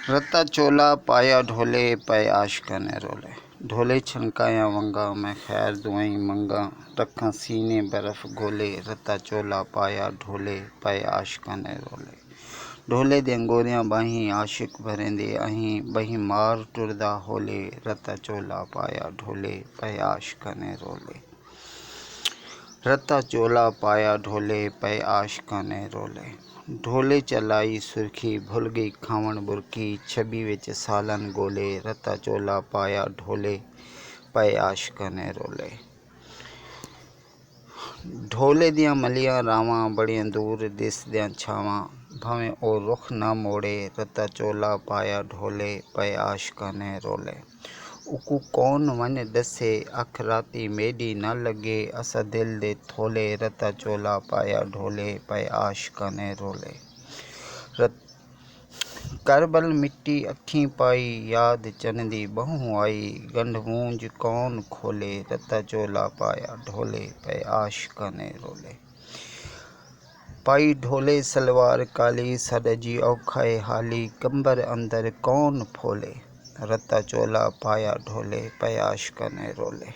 रत्ता चोला पाया ढोले पै आशिकाने रोले। ढोले छनकाया वंगा मैं खैर दुआई मंगा। रखा सीने बर्फ गोले रत्ता चोला पाया ढोले पै आशिकाने रोले। ढोले दे अंगोरियां बाहीं आशिक भरेंदे अहीं बहीं मार टुरदा होले रत्ता चोला पाया ढोले पै आशिकाने रोले। रत्ता चोला पाया ढोले पै आशिकाने रोले। ढोले चलाई सुर्खी भुल गई खावण बुरकी छबी विच सालन गोले रत्ता चोला पाया ढोले पै आशिकाने रोले। ढोले दियां मलियां रावां बड़ियां दूर दिसदियां छावां भावें ओ रुख ना मोड़े रत्ता चोला पाया ढोले पै आशिकाने रोले। उकू कौन वन दसे अख राती मेडी ना लगे असा दिल दे थोले रत्ता चोला पाया ढोले पै आशिकाने रोले। करबल मिट्टी अखीं पाई याद चनदी बहू आई गंढ मूंज कौन खोले रत्ता चोला पाया ढोले पै आशिकाने रोले। पाई ढोले सलवार काली सडजी औखाए हाली कंबर अंदर कौन फोले रत्ता चोला पाया ढोले पै आशिकाने रोले।